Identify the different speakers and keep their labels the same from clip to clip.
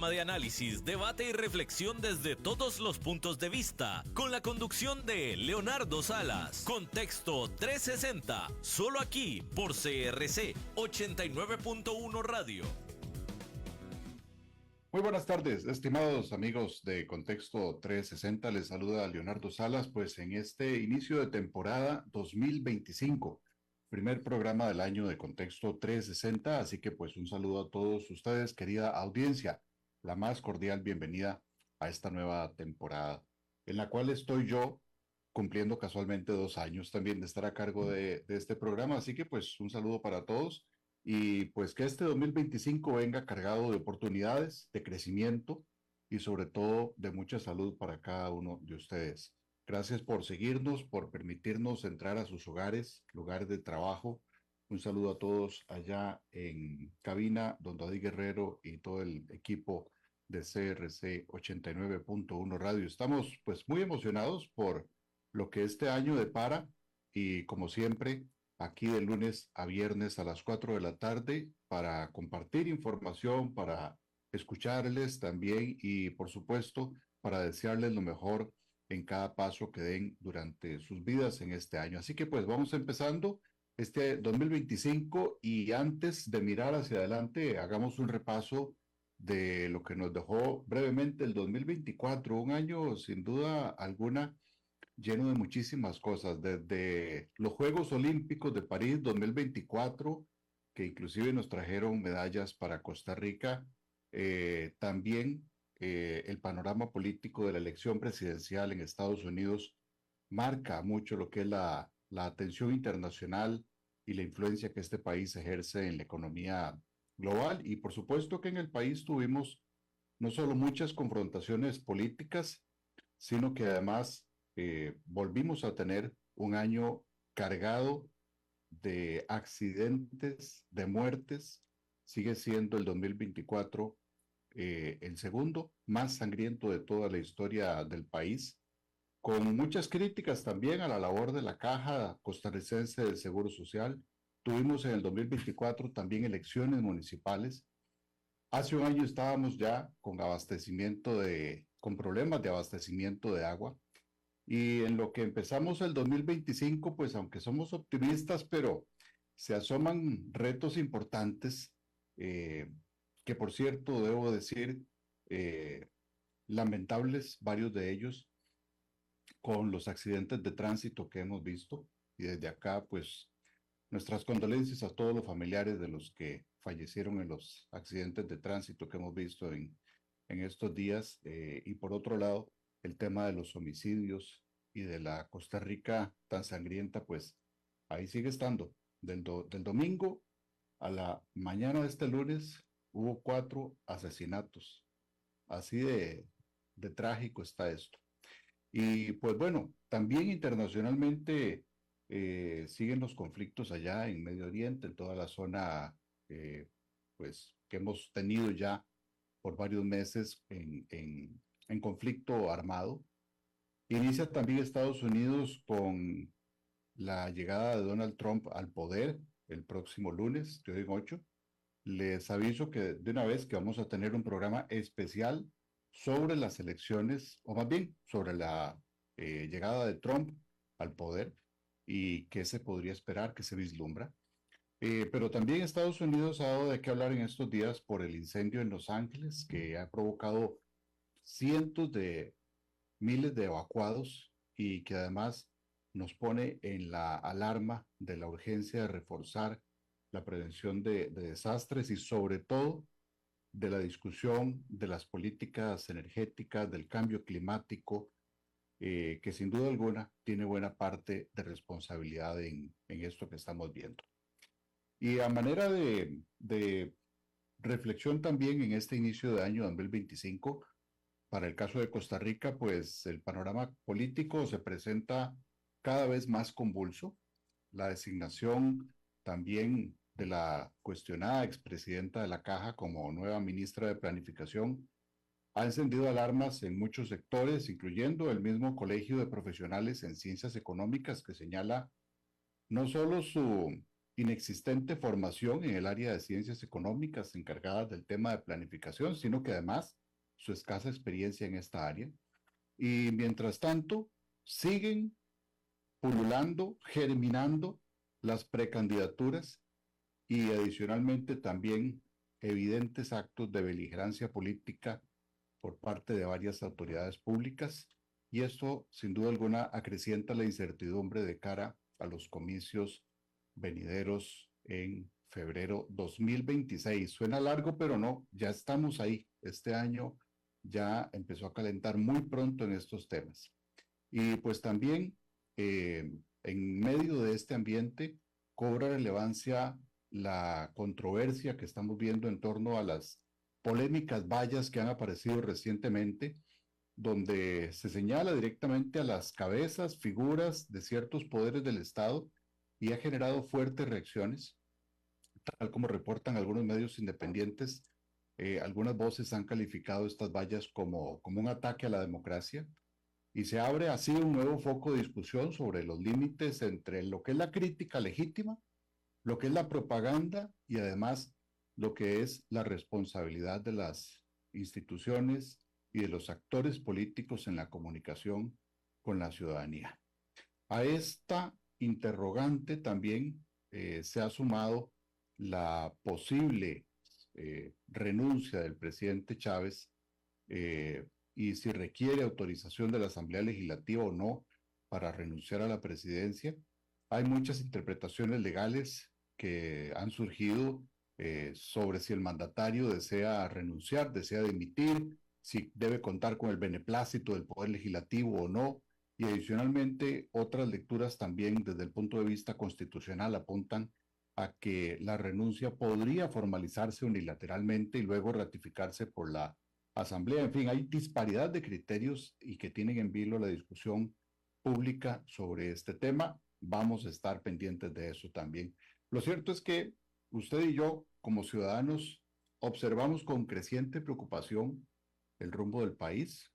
Speaker 1: programa de análisis, debate y reflexión desde todos los puntos de vista, con la conducción de Leonardo Salas. Contexto 360, solo aquí por CRC 89.1 Radio.
Speaker 2: Muy buenas tardes, estimados amigos de Contexto 360, les saluda Leonardo Salas, pues en este inicio de temporada 2025, primer programa del año de Contexto 360, así que pues un saludo a todos ustedes, querida audiencia, la más cordial bienvenida a esta nueva temporada, en la cual estoy yo cumpliendo casualmente 2 años también de estar a cargo de este programa, así que pues un saludo para todos. Y pues que este 2025 venga cargado de oportunidades, de crecimiento y sobre todo de mucha salud para cada uno de ustedes. Gracias por seguirnos, por permitirnos entrar a sus hogares, lugares de trabajo. Un saludo a todos allá en cabina, don David Guerrero y todo el equipo de CRC 89.1 Radio. Estamos pues muy emocionados por lo que este año depara y como siempre aquí de lunes a viernes a las 4 de la tarde para compartir información, para escucharles también y por supuesto para desearles lo mejor en cada paso que den durante sus vidas en este año. Así que pues vamos empezando este 2025 y antes de mirar hacia adelante hagamos un repaso de lo que nos dejó brevemente el 2024, un año sin duda alguna lleno de muchísimas cosas, desde los Juegos Olímpicos de París 2024, que inclusive nos trajeron medallas para Costa Rica, también el panorama político de la elección presidencial en Estados Unidos marca mucho lo que es la atención internacional y la influencia que este país ejerce en la economía global. Y por supuesto que en el país tuvimos no solo muchas confrontaciones políticas, sino que además volvimos a tener un año cargado de accidentes, de muertes. Sigue siendo el 2024 el segundo más sangriento de toda la historia del país, con muchas críticas también a la labor de la Caja Costarricense del Seguro Social. Tuvimos en el 2024 también elecciones municipales. Hace un año estábamos ya con problemas de abastecimiento de agua. Y en lo que empezamos el 2025, pues aunque somos optimistas, pero se asoman retos importantes, eh, que por cierto, debo decir, eh, lamentables, varios de ellos, con los accidentes de tránsito que hemos visto. Y desde acá, pues, nuestras condolencias a todos los familiares de los que fallecieron en los accidentes de tránsito que hemos visto en estos días. Y por otro lado, el tema de los homicidios y de la Costa Rica tan sangrienta, pues ahí sigue estando. Del domingo a la mañana de este lunes hubo 4 asesinatos. Así de trágico está esto. Y pues bueno, también internacionalmente siguen los conflictos allá en Medio Oriente, en toda la zona, pues que hemos tenido ya por varios meses en conflicto armado. Inicia también Estados Unidos con la llegada de Donald Trump al poder el próximo lunes, de hoy en 8. Les aviso que de una vez que vamos a tener un programa especial sobre las elecciones, o más bien sobre la llegada de Trump al poder y qué se podría esperar, qué se vislumbra. Pero también Estados Unidos ha dado de qué hablar en estos días por el incendio en Los Ángeles, que ha provocado cientos de miles de evacuados y que además nos pone en la alarma de la urgencia de reforzar la prevención de desastres y sobre todo de la discusión de las políticas energéticas, del cambio climático, que sin duda alguna tiene buena parte de responsabilidad en esto que estamos viendo. Y a manera de reflexión también en este inicio de año 2025, para el caso de Costa Rica, pues el panorama político se presenta cada vez más convulso. La designación también de la cuestionada expresidenta de la Caja como nueva ministra de Planificación ha encendido alarmas en muchos sectores, incluyendo el mismo Colegio de Profesionales en Ciencias Económicas, que señala no solo su inexistente formación en el área de ciencias económicas encargadas del tema de planificación, sino que además su escasa experiencia en esta área. Y mientras tanto, siguen pululando, germinando las precandidaturas y adicionalmente también evidentes actos de beligerancia política por parte de varias autoridades públicas, y esto sin duda alguna acrecienta la incertidumbre de cara a los comicios venideros en febrero 2026. Suena largo, pero no, ya estamos ahí. Este año ya empezó a calentar muy pronto en estos temas. Y pues también en medio de este ambiente cobra relevancia la controversia que estamos viendo en torno a las polémicas vallas que han aparecido recientemente, donde se señala directamente a las cabezas, figuras de ciertos poderes del Estado y ha generado fuertes reacciones, tal como reportan algunos medios independientes. Algunas voces han calificado estas vallas como un ataque a la democracia y se abre así un nuevo foco de discusión sobre los límites entre lo que es la crítica legítima, lo que es la propaganda y además lo que es la responsabilidad de las instituciones y de los actores políticos en la comunicación con la ciudadanía. A esta interrogante también se ha sumado la posible renuncia del presidente Chávez y si requiere autorización de la Asamblea Legislativa o no para renunciar a la presidencia. Hay muchas interpretaciones legales que han surgido sobre si el mandatario desea renunciar, desea dimitir, si debe contar con el beneplácito del Poder Legislativo o no. Y adicionalmente, otras lecturas también desde el punto de vista constitucional apuntan a que la renuncia podría formalizarse unilateralmente y luego ratificarse por la Asamblea. En fin, hay disparidad de criterios y que tienen en vilo la discusión pública sobre este tema. Vamos a estar pendientes de eso también. Lo cierto es que usted y yo, como ciudadanos, observamos con creciente preocupación el rumbo del país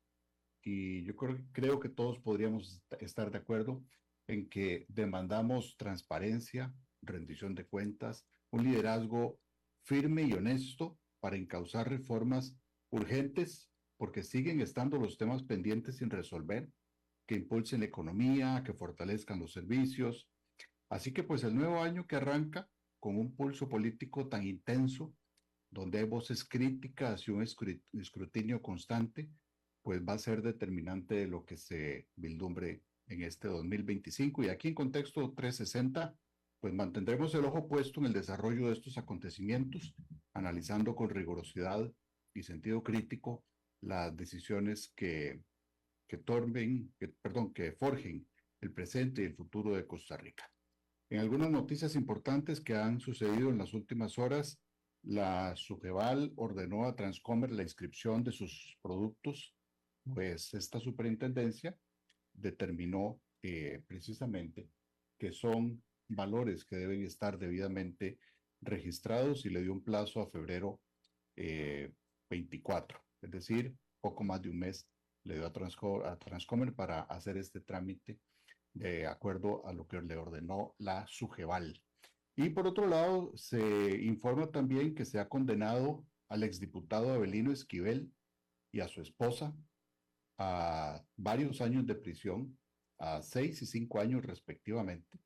Speaker 2: y yo creo que todos podríamos estar de acuerdo en que demandamos transparencia, rendición de cuentas, un liderazgo firme y honesto para encauzar reformas urgentes, porque siguen estando los temas pendientes sin resolver, que impulsen la economía, que fortalezcan los servicios. Así que pues el nuevo año que arranca con un pulso político tan intenso, donde hay voces críticas y un escrutinio constante, pues va a ser determinante de lo que se vislumbre en este 2025. Y aquí en Contexto 360, pues mantendremos el ojo puesto en el desarrollo de estos acontecimientos, analizando con rigurosidad y sentido crítico las decisiones que forjen el presente y el futuro de Costa Rica. En algunas noticias importantes que han sucedido en las últimas horas, la Sujeval ordenó a Transcomer la inscripción de sus productos, pues esta superintendencia determinó precisamente que son valores que deben estar debidamente registrados y le dio un plazo a febrero 24, es decir, poco más de un mes le dio a Transcomer para hacer este trámite de acuerdo a lo que le ordenó la Sujeval. Y por otro lado, se informa también que se ha condenado al exdiputado Avelino Esquivel y a su esposa a varios años de prisión, a 6 y 5 años respectivamente,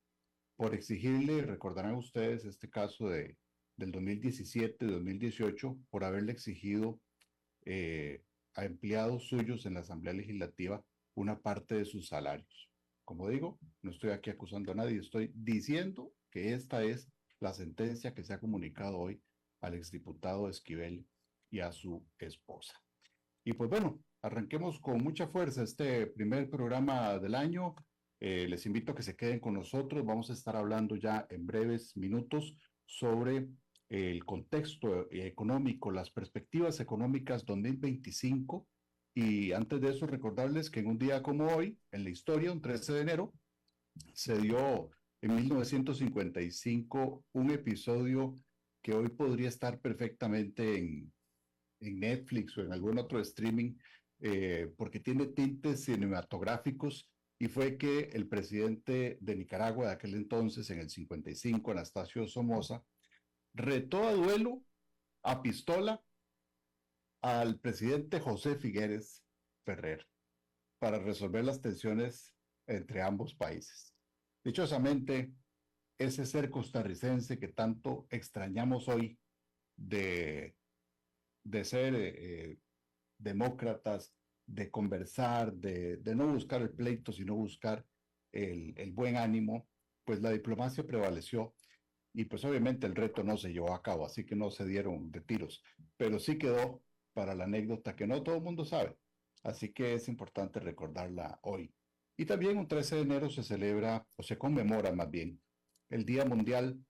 Speaker 2: por exigirle, recordarán ustedes este caso del 2017, 2018, por haberle exigido a empleados suyos en la Asamblea Legislativa una parte de sus salarios. Como digo, no estoy aquí acusando a nadie, estoy diciendo que esta es la sentencia que se ha comunicado hoy al exdiputado Esquivel y a su esposa. Y pues bueno, arranquemos con mucha fuerza este primer programa del año. Les invito a que se queden con nosotros. Vamos a estar hablando ya en breves minutos sobre el contexto económico, las perspectivas económicas 2025. Y antes de eso, recordarles que en un día como hoy, en la historia, un 13 de enero, se dio en 1955 un episodio que hoy podría estar perfectamente en Netflix o en algún otro streaming, porque tiene tintes cinematográficos y fue que el presidente de Nicaragua de aquel entonces, en el 55, Anastasio Somoza, retó a duelo, a pistola, al presidente José Figueres Ferrer para resolver las tensiones entre ambos países. Dichosamente, ese ser costarricense que tanto extrañamos hoy de, de ser demócratas, de conversar, de no buscar el pleito, sino buscar el buen ánimo, pues la diplomacia prevaleció y pues obviamente el reto no se llevó a cabo, así que no se dieron de tiros, pero sí quedó para la anécdota que no todo el mundo sabe, así que es importante recordarla hoy. Y también un 13 de enero se celebra, o se conmemora más bien, el Día Mundial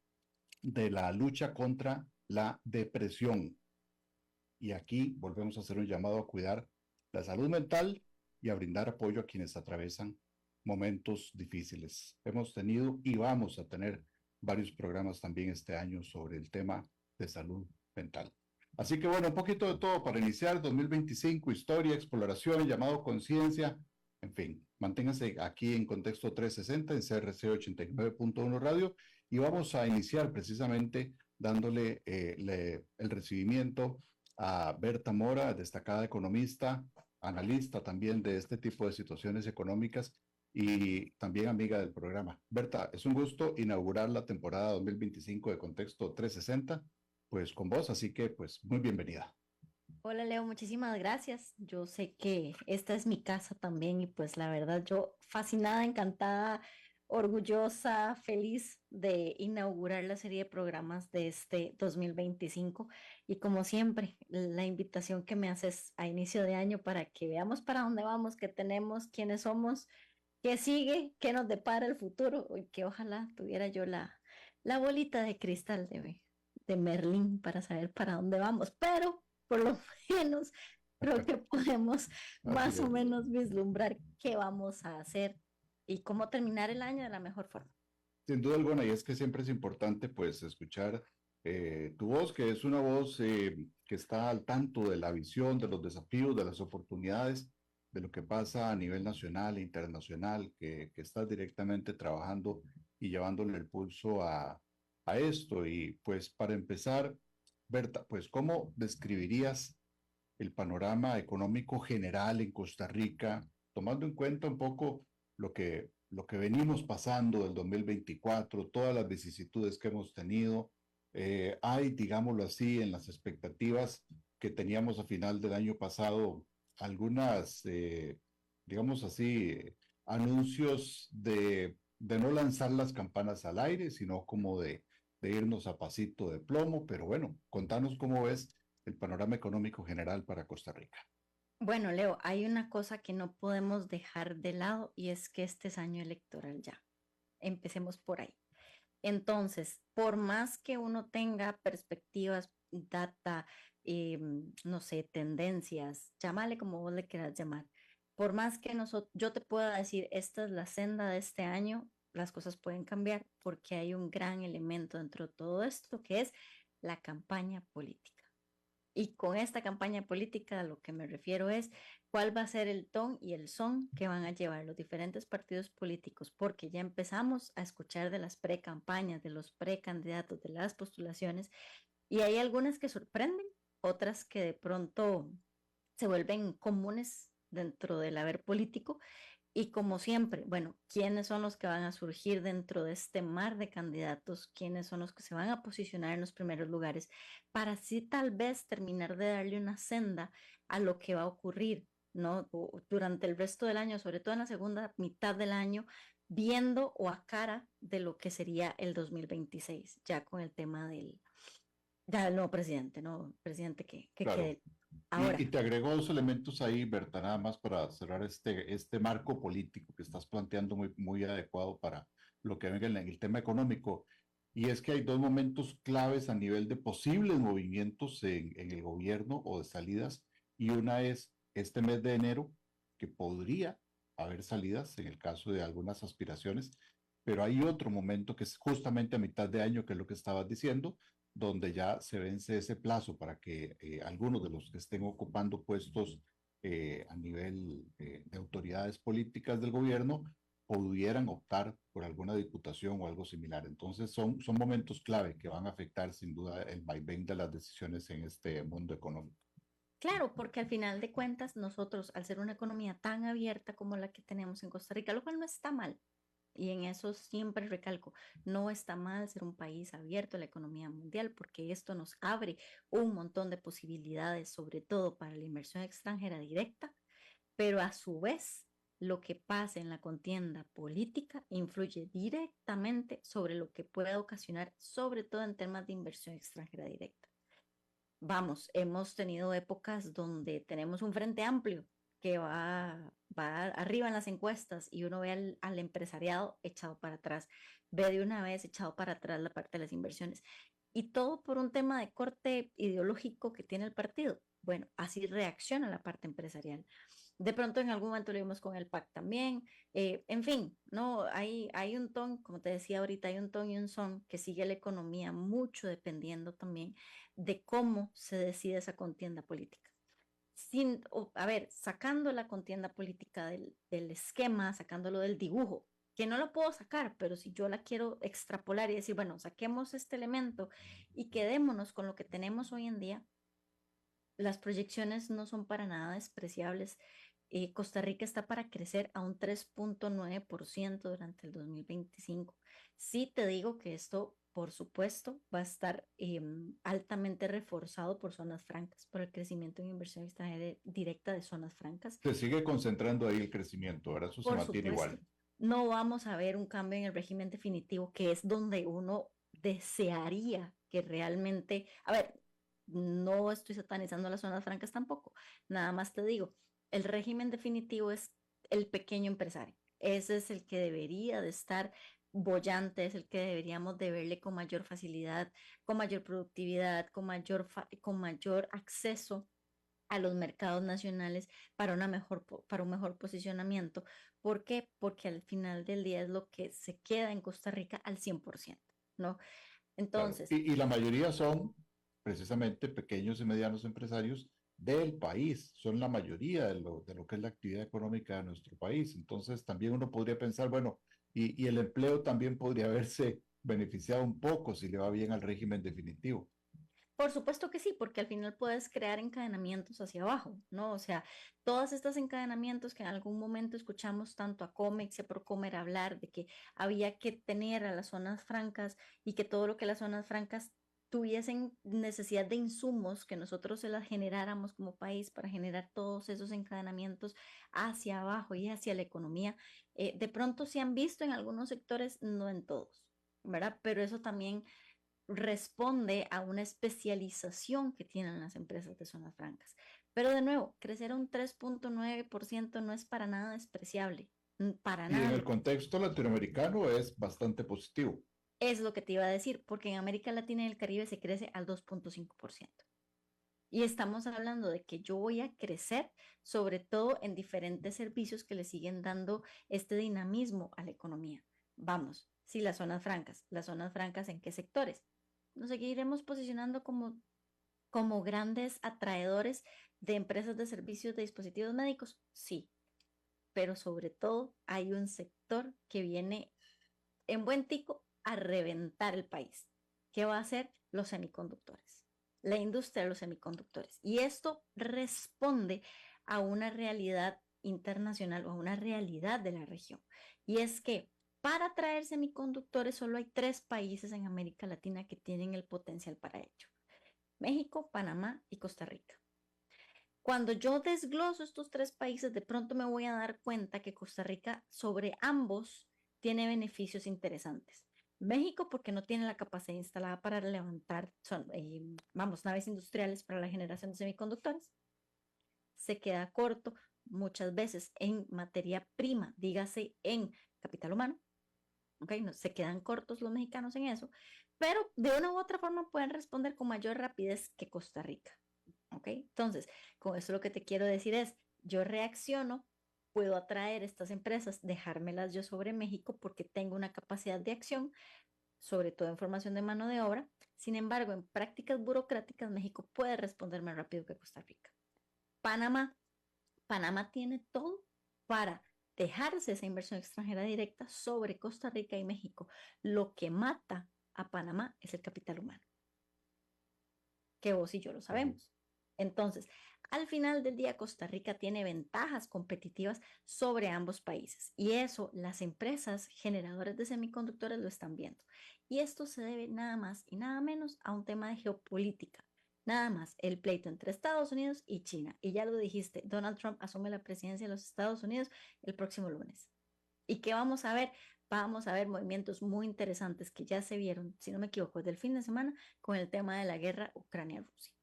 Speaker 2: de la Lucha contra la Depresión. Y aquí volvemos a hacer un llamado a cuidar la salud mental y a brindar apoyo a quienes atraviesan momentos difíciles. Hemos tenido y vamos a tener varios programas también este año sobre el tema de salud mental. Así que bueno, un poquito de todo para iniciar 2025, historia, exploración, llamado conciencia, en fin, manténganse aquí en Contexto 360 en CRC 89.1 Radio y vamos a iniciar precisamente dándole el recibimiento a Berta Mora, destacada economista, analista también de este tipo de situaciones económicas y también amiga del programa. Berta, es un gusto inaugurar la temporada 2025 de Contexto 360, pues con vos, así que pues muy bienvenida.
Speaker 3: Hola Leo, muchísimas gracias. Yo sé que esta es mi casa también y pues la verdad yo fascinada, encantada, orgullosa, feliz de inaugurar la serie de programas de este 2025 y como siempre la invitación que me haces a inicio de año para que veamos para dónde vamos, qué tenemos, quiénes somos, qué sigue, qué nos depara el futuro y que ojalá tuviera yo la bolita de cristal de Merlín para saber para dónde vamos, pero por lo menos creo que podemos
Speaker 2: Así
Speaker 3: más o
Speaker 2: es.
Speaker 3: menos vislumbrar qué vamos a hacer y cómo terminar el año de la mejor forma.
Speaker 2: Sin duda alguna, y es que siempre es importante pues escuchar tu voz, que es una voz que está al tanto de la visión, de los desafíos, de las oportunidades, de lo que pasa a nivel nacional e internacional, que estás directamente trabajando y llevándole el pulso a esto. Y pues para empezar, Berta, pues ¿cómo describirías el panorama económico general en Costa Rica, tomando en cuenta un poco lo que venimos pasando del 2024, todas las vicisitudes que hemos tenido? Hay, digámoslo así, en las expectativas que teníamos a final del año pasado, algunas, digamos así, anuncios de no lanzar las campanas al aire, sino como de irnos a pasito de plomo, pero bueno, contanos cómo ves el panorama económico general para Costa Rica.
Speaker 3: Bueno, Leo, hay una cosa que no podemos dejar de lado y es que este es año electoral ya. Empecemos por ahí. Entonces, por más que uno tenga perspectivas, data, no sé, tendencias, llámale como vos le quieras llamar, por más que yo te pueda decir, esta es la senda de este año, las cosas pueden cambiar porque hay un gran elemento dentro de todo esto que es la campaña política. Y con esta campaña política a lo que me refiero es cuál va a ser el ton y el son que van a llevar los diferentes partidos políticos, porque ya empezamos a escuchar de las pre-campañas, de los precandidatos, de las postulaciones, y hay algunas que sorprenden, otras que de pronto se vuelven comunes dentro del haber político y como siempre, bueno, ¿quiénes son los que van a surgir dentro de este mar de candidatos? ¿Quiénes son los que se van a posicionar en los primeros lugares? Para así tal vez terminar de darle una senda a lo que va a ocurrir, ¿no? Durante el resto del año, sobre todo en la segunda mitad del año, viendo o a cara de lo que sería el 2026, ya con el tema del nuevo presidente, ¿no? Presidente que
Speaker 2: Claro.
Speaker 3: quede. Ahora,
Speaker 2: Y te agrego dos elementos ahí, Berta, nada más para cerrar este marco político que estás planteando muy, muy adecuado para lo que venga en el tema económico. Y es que hay dos momentos claves a nivel de posibles movimientos en el gobierno o de salidas. Y una es este mes de enero, que podría haber salidas en el caso de algunas aspiraciones, pero hay otro momento que es justamente a mitad de año, que es lo que estabas diciendo, donde ya se vence ese plazo para que algunos de los que estén ocupando puestos a nivel de autoridades políticas del gobierno pudieran optar por alguna diputación o algo similar. Entonces son momentos clave que van a afectar sin duda el vaivén de las decisiones en este mundo económico.
Speaker 3: Claro, porque al final de cuentas nosotros, al ser una economía tan abierta como la que tenemos en Costa Rica, lo cual no está mal, y en eso siempre recalco, no está mal ser un país abierto a la economía mundial porque esto nos abre un montón de posibilidades, sobre todo para la inversión extranjera directa, pero a su vez lo que pasa en la contienda política influye directamente sobre lo que puede ocasionar, sobre todo en temas de inversión extranjera directa. Vamos, hemos tenido épocas donde tenemos un frente amplio que va arriba en las encuestas y uno ve al empresariado echado para atrás, ve de una vez echado para atrás la parte de las inversiones. Y todo por un tema de corte ideológico que tiene el partido. Bueno, así reacciona la parte empresarial. De pronto en algún momento lo vimos con el PAC también. En fin, no, hay un ton, como te decía ahorita, hay un ton y un son que sigue la economía mucho dependiendo también de cómo se decide esa contienda política. A ver, sacando la contienda política del esquema, sacándolo del dibujo, que no lo puedo sacar, pero si yo la quiero extrapolar y decir, bueno, saquemos este elemento y quedémonos con lo que tenemos hoy en día, las proyecciones no son para nada despreciables. Costa Rica está para crecer a un 3.9% durante el 2025. Sí te digo que esto, por supuesto, va a estar altamente reforzado por zonas francas, por el crecimiento en inversión extranjera directa de zonas francas.
Speaker 2: Se sigue concentrando ahí el crecimiento, ahora eso se
Speaker 3: Por
Speaker 2: mantiene
Speaker 3: supuesto,
Speaker 2: igual.
Speaker 3: no vamos a ver un cambio en el régimen definitivo, que es donde uno desearía que realmente, a ver, no estoy satanizando las zonas francas tampoco, nada más te digo, el régimen definitivo es el pequeño empresario, ese es el que debería de estar bollante, es el que deberíamos de verle con mayor facilidad, con mayor productividad, con mayor acceso a los mercados nacionales para un mejor posicionamiento. ¿Por qué? Porque al final del día es lo que se queda en Costa Rica al 100%, ¿no?
Speaker 2: Claro.
Speaker 3: Entonces,
Speaker 2: Y la mayoría son precisamente pequeños y medianos empresarios del país, son la mayoría de lo que es la actividad económica de nuestro país. Entonces también uno podría pensar, bueno, y el empleo también podría haberse beneficiado un poco si le va bien al régimen definitivo.
Speaker 3: por supuesto que sí, porque al final puedes crear encadenamientos hacia abajo, ¿no? O sea, todos estos encadenamientos que en algún momento escuchamos tanto a Comex y a Procomer hablar de que había que tener a las zonas francas y que todo lo que las zonas francas tuviesen necesidad de insumos que nosotros se las generáramos como país para generar todos esos encadenamientos hacia abajo y hacia la economía. De pronto se han visto en algunos sectores, no en todos, ¿verdad? Pero eso también responde a una especialización que tienen las empresas de zonas francas. Pero de nuevo, crecer a un 3.9% no es para nada despreciable, para
Speaker 2: Y en
Speaker 3: nada.
Speaker 2: el contexto latinoamericano es bastante positivo.
Speaker 3: Es lo que te iba a decir, porque en América Latina y el Caribe se crece al 2.5%. Y estamos hablando de que yo voy a crecer, sobre todo en diferentes servicios que le siguen dando este dinamismo a la economía. Vamos, si las zonas francas ¿en qué sectores? Nos seguiremos posicionando como grandes atraedores de empresas de servicios de dispositivos médicos, sí, pero sobre todo hay un sector que viene en buen tico a reventar el país, que va a ser los semiconductores, la industria de los semiconductores. Y esto responde a una realidad internacional o a una realidad de la región. Y es que para traer semiconductores solo hay 3 países en América Latina que tienen el potencial para ello. México, Panamá y Costa Rica. Cuando yo desgloso estos 3 países, de pronto me voy a dar cuenta que Costa Rica sobre ambos tiene beneficios interesantes. México porque no tiene la capacidad instalada para levantar, naves industriales para la generación de semiconductores. Se queda corto muchas veces en materia prima, dígase en capital humano. Okay, no, se quedan cortos los mexicanos en eso, pero de una u otra forma pueden responder con mayor rapidez que Costa Rica. ¿Ok? Entonces, con eso lo que te quiero decir es, yo reacciono, puedo atraer estas empresas, dejármelas yo sobre México porque tengo una capacidad de acción, sobre todo en formación de mano de obra. Sin embargo, en prácticas burocráticas, México puede responder más rápido que Costa Rica. Panamá, Panamá tiene todo para dejarse esa inversión extranjera directa sobre Costa Rica y México. Lo que mata a Panamá es el capital humano, que vos y yo lo sabemos. Entonces, al final del día, Costa Rica tiene ventajas competitivas sobre ambos países y eso las empresas generadoras de semiconductores lo están viendo. Y esto se debe nada más y nada menos a un tema de geopolítica. Nada más, el pleito entre Estados Unidos y China. Y ya lo dijiste, Donald Trump asume la presidencia de los Estados Unidos el próximo lunes. ¿Y qué vamos a ver? Vamos a ver movimientos muy interesantes que ya se vieron, si no me equivoco, desde el fin de semana con el tema de la guerra Ucrania-Rusia.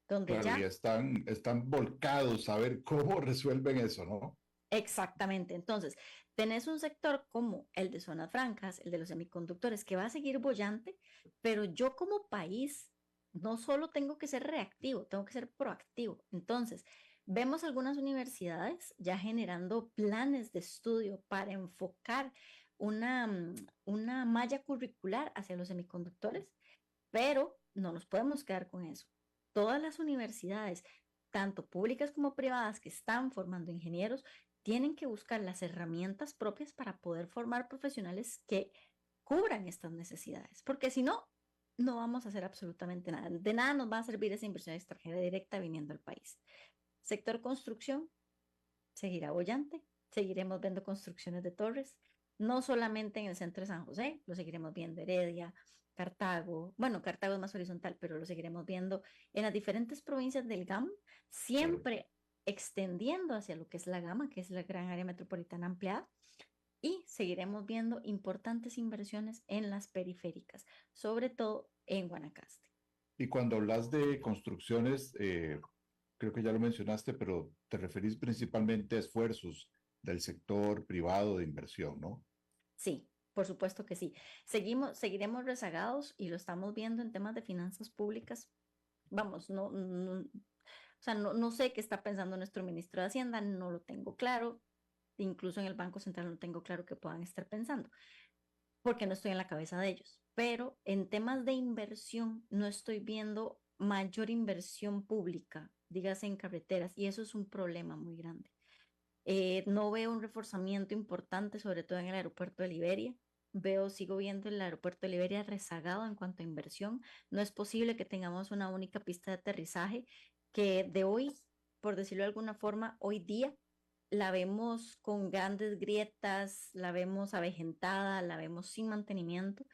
Speaker 3: Donde
Speaker 2: Claro,
Speaker 3: ya
Speaker 2: y están volcados a ver cómo resuelven eso, ¿no?
Speaker 3: exactamente. Entonces, tenés un sector como el de zonas francas, el de los semiconductores, que va a seguir bollante, pero yo como país no solo tengo que ser reactivo, tengo que ser proactivo. Entonces, vemos algunas universidades ya generando planes de estudio para enfocar una malla curricular hacia los semiconductores, pero no nos podemos quedar con eso. Todas las universidades, tanto públicas como privadas, que están formando ingenieros, tienen que buscar las herramientas propias para poder formar profesionales que cubran estas necesidades, porque si no, no vamos a hacer absolutamente nada. De nada nos va a servir esa inversión extranjera directa viniendo al país. Sector construcción seguirá bollante, seguiremos viendo construcciones de torres, no solamente en el centro de San José, lo seguiremos viendo Heredia, Cartago, bueno, Cartago es más horizontal, pero lo seguiremos viendo en las diferentes provincias del GAM,
Speaker 2: Claro.
Speaker 3: siempre extendiendo hacia lo que es la Gama, que es la gran área metropolitana ampliada, y seguiremos viendo importantes inversiones en las periféricas, sobre todo en Guanacaste.
Speaker 2: Y cuando hablas de construcciones, creo que ya lo mencionaste, pero te referís principalmente a esfuerzos del sector privado de inversión, ¿no?
Speaker 3: Sí, por supuesto que sí. Seguiremos rezagados y lo estamos viendo en temas de finanzas públicas. Vamos, o sea, no sé qué está pensando nuestro ministro de Hacienda, no lo tengo claro. Incluso en el Banco Central no tengo claro qué puedan estar pensando, porque no estoy en la cabeza de ellos. Pero en temas de inversión no estoy viendo mayor inversión pública, dígase en carreteras, y eso es un problema muy grande. No veo un reforzamiento importante, sobre todo en el aeropuerto de Liberia. Sigo viendo el aeropuerto de Liberia rezagado en cuanto a inversión. No es posible que tengamos una única pista de aterrizaje que de hoy, por decirlo de alguna forma, hoy día la vemos con grandes grietas, la vemos avejentada, la vemos sin mantenimiento.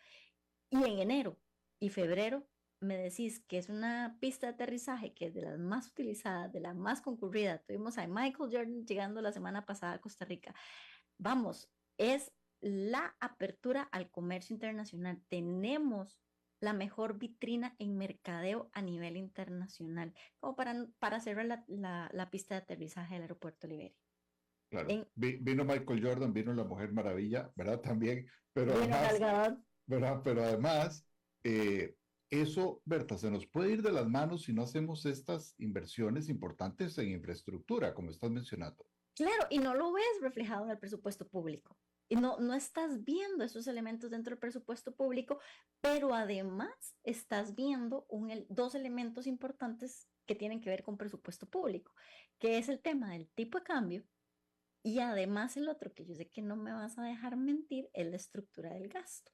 Speaker 3: Y en enero y febrero me decís que es una pista de aterrizaje que es de las más utilizadas, de la más concurrida. Tuvimos a Michael Jordan llegando la semana pasada a Costa Rica. Vamos, es la apertura al comercio internacional. Tenemos la mejor vitrina en mercadeo a nivel internacional, como para cerrar la pista de aterrizaje del aeropuerto Liberia.
Speaker 2: Claro. Vino Michael Jordan, vino la Mujer Maravilla, ¿verdad? También, pero
Speaker 3: Bueno,
Speaker 2: además,
Speaker 3: Galgadot.
Speaker 2: ¿verdad? Pero además, eso, Berta, se nos puede ir de las manos si no hacemos estas inversiones importantes en infraestructura, como estás mencionando.
Speaker 3: Claro, y no lo ves reflejado en el presupuesto público. Y no estás viendo esos elementos dentro del presupuesto público, pero además estás viendo dos elementos importantes que tienen que ver con presupuesto público, que es el tema del tipo de cambio y además el otro, que yo sé que no me vas a dejar mentir, es la estructura del gasto.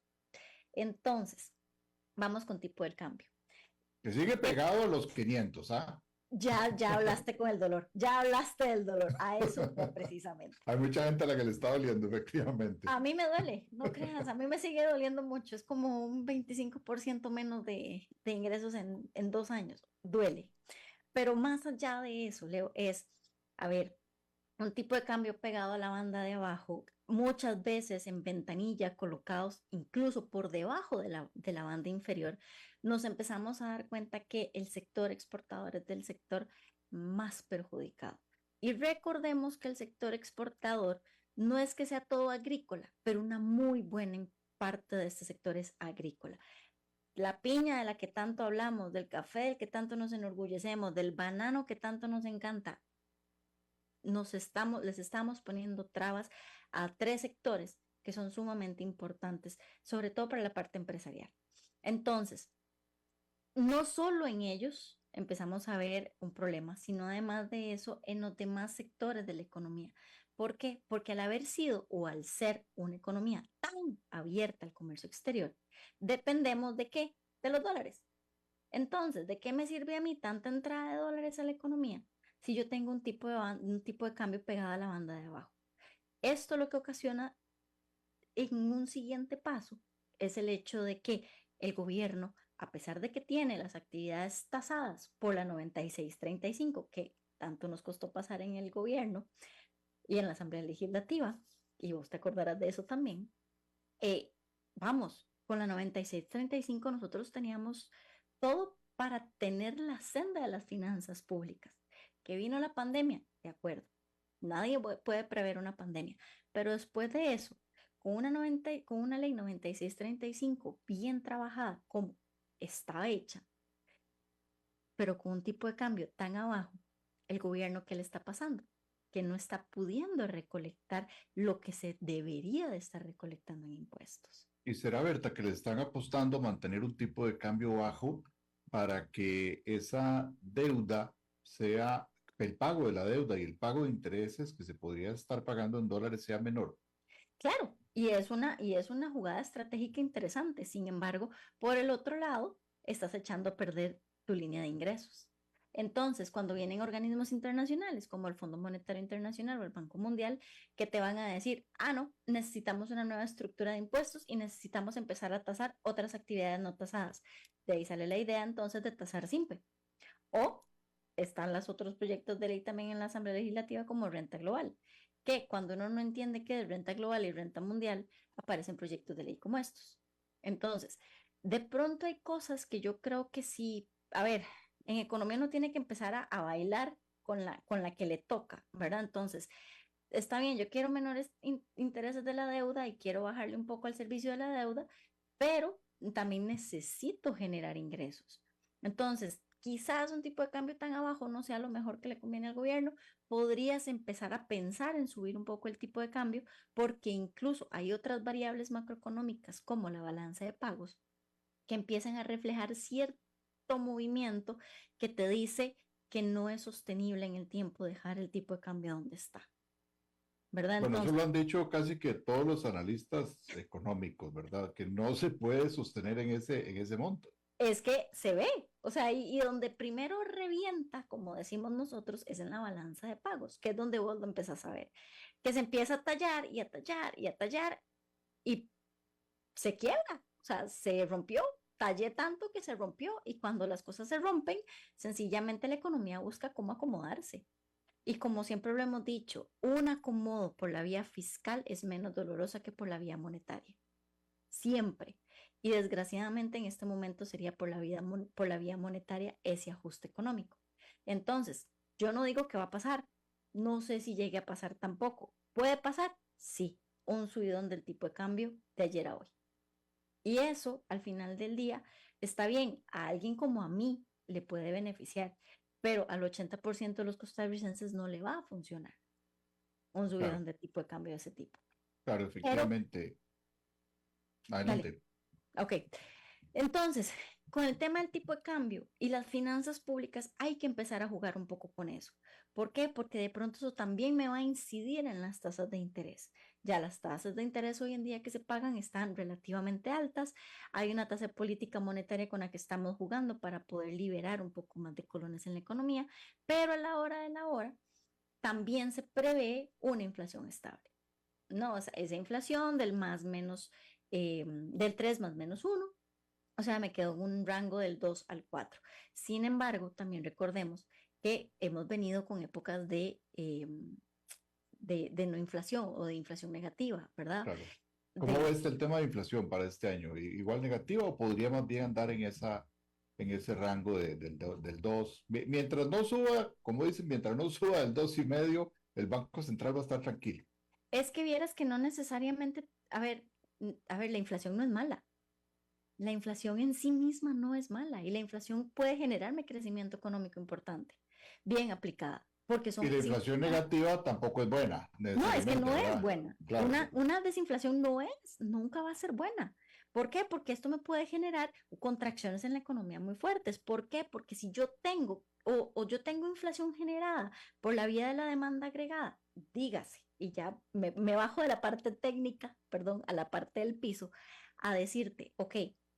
Speaker 3: Entonces, vamos con tipo del cambio.
Speaker 2: Que sigue pegado a los 500, ¿ah?
Speaker 3: Ya hablaste con el dolor, ya hablaste del dolor, a eso precisamente.
Speaker 2: Hay mucha gente a la que le está doliendo, efectivamente.
Speaker 3: A mí me duele, no creas, a mí me sigue doliendo mucho, es como un 25% menos de ingresos en 2 años, duele. Pero más allá de eso, Leo, a ver, un tipo de cambio pegado a la banda de abajo, muchas veces en ventanilla, colocados incluso por debajo de la banda inferior, nos empezamos a dar cuenta que el sector exportador es del sector más perjudicado. Y recordemos que el sector exportador no es que sea todo agrícola, pero una muy buena parte de este sector es agrícola. La piña de la que tanto hablamos, del café del que tanto nos enorgullecemos, del banano que tanto nos encanta, les estamos poniendo trabas a 3 sectores que son sumamente importantes, sobre todo para la parte empresarial. Entonces, no solo en ellos empezamos a ver un problema, sino además de eso en los demás sectores de la economía. ¿Por qué? Porque al haber sido o al ser una economía tan abierta al comercio exterior, dependemos de qué? De los dólares. Entonces, ¿de qué me sirve a mí tanta entrada de dólares a la economía si yo tengo un tipo de cambio pegado a la banda de abajo? Esto lo que ocasiona en un siguiente paso es el hecho de que el gobierno, a pesar de que tiene las actividades tasadas por la 9635, que tanto nos costó pasar en el gobierno y en la Asamblea Legislativa, y vos te acordarás de eso también, vamos, con la 9635 nosotros teníamos todo para tener la senda de las finanzas públicas. Que vino la pandemia, de acuerdo, nadie puede prever una pandemia, pero después de eso, con una ley 9635 bien trabajada como está hecha, pero con un tipo de cambio tan abajo, el gobierno, ¿qué le está pasando? Que no está pudiendo recolectar lo que se debería de estar recolectando en impuestos.
Speaker 2: Y será, Berta, que le están apostando a mantener un tipo de cambio bajo para que esa deuda sea, el pago de la deuda y el pago de intereses que se podría estar pagando en dólares sea menor.
Speaker 3: Claro, y es una jugada estratégica interesante. Sin embargo, por el otro lado, estás echando a perder tu línea de ingresos. Entonces, cuando vienen organismos internacionales como el Fondo Monetario Internacional o el Banco Mundial, que te van a decir, no, necesitamos una nueva estructura de impuestos y necesitamos empezar a tasar otras actividades no tasadas. De ahí sale la idea entonces de tasar simple. O están los otros proyectos de ley también en la Asamblea Legislativa como renta global, que cuando uno no entiende qué es renta global y renta mundial, aparecen proyectos de ley como estos. Entonces, de pronto hay cosas que yo creo que sí, a ver, en economía uno tiene que empezar a bailar con la que le toca, ¿verdad? Entonces, está bien, yo quiero menores intereses de la deuda y quiero bajarle un poco al servicio de la deuda, pero también necesito generar ingresos. Entonces, quizás un tipo de cambio tan abajo no sea lo mejor que le conviene al gobierno. Podrías empezar a pensar en subir un poco el tipo de cambio porque incluso hay otras variables macroeconómicas como la balanza de pagos que empiezan a reflejar cierto movimiento que te dice que no es sostenible en el tiempo dejar el tipo de cambio donde está, ¿verdad?
Speaker 2: Bueno, eso
Speaker 3: Entonces,
Speaker 2: lo han dicho casi que todos los analistas económicos, ¿verdad? Que no se puede sostener en ese monto.
Speaker 3: es que se ve, o sea, y donde primero revienta, como decimos nosotros, es en la balanza de pagos, que es donde vos lo empezás a ver, que se empieza a tallar y a tallar y a tallar y se quiebra, o sea, se rompió, tallé tanto que se rompió y cuando las cosas se rompen, sencillamente la economía busca cómo acomodarse. Y como siempre lo hemos dicho, un acomodo por la vía fiscal es menos dolorosa que por la vía monetaria. Siempre. Y desgraciadamente en este momento sería por la vía monetaria ese ajuste económico. Entonces, yo no digo que va a pasar. No sé si llegue a pasar tampoco. ¿Puede pasar? Sí. Un subidón del tipo de cambio de ayer a hoy. Y eso, al final del día, está bien. A alguien como a mí le puede beneficiar, pero al 80% de los costarricenses no le va a funcionar un
Speaker 2: Claro,
Speaker 3: subidón de tipo de cambio de ese tipo.
Speaker 2: claro,
Speaker 3: Pero,
Speaker 2: efectivamente.
Speaker 3: dale,
Speaker 2: Adelante.
Speaker 3: ok. Entonces, con el tema del tipo de cambio y las finanzas públicas, hay que empezar a jugar un poco con eso. ¿Por qué? Porque de pronto eso también me va a incidir en las tasas de interés. Ya las tasas de interés hoy en día que se pagan están relativamente altas. Hay una tasa de política monetaria con la que estamos jugando para poder liberar un poco más de colones en la economía, pero a la hora de la hora también se prevé una inflación estable. No, o sea, esa inflación del más menos, del 3 más menos uno, o sea, me quedo en un rango del 2 al 4. Sin embargo, también recordemos que hemos venido con épocas de no inflación o de inflación negativa, ¿verdad?
Speaker 2: Claro. ¿Cómo
Speaker 3: De,
Speaker 2: ves el tema de inflación para este año? ¿Igual negativa o podría más bien andar en ese rango del 2? Mientras no suba, como dicen, mientras no suba del 2,5, el Banco Central va a estar tranquilo.
Speaker 3: es que vieras que no necesariamente, a ver, la inflación no es mala. La inflación en sí misma no es mala y la inflación puede generarme crecimiento económico importante, bien aplicada, porque
Speaker 2: Y
Speaker 3: son
Speaker 2: la inflación
Speaker 3: significa.
Speaker 2: negativa tampoco es buena,
Speaker 3: No, es que
Speaker 2: necesariamente,
Speaker 3: no es
Speaker 2: ¿verdad?
Speaker 3: buena.
Speaker 2: Claro,
Speaker 3: Una desinflación no es, nunca va a ser buena, ¿Por qué? Porque esto me puede generar contracciones en la economía muy fuertes. ¿Por qué? Porque si yo tengo o yo tengo inflación generada por la vía de la demanda agregada, dígase, y ya me bajo de la parte técnica, perdón, a la parte del piso, a decirte, ok,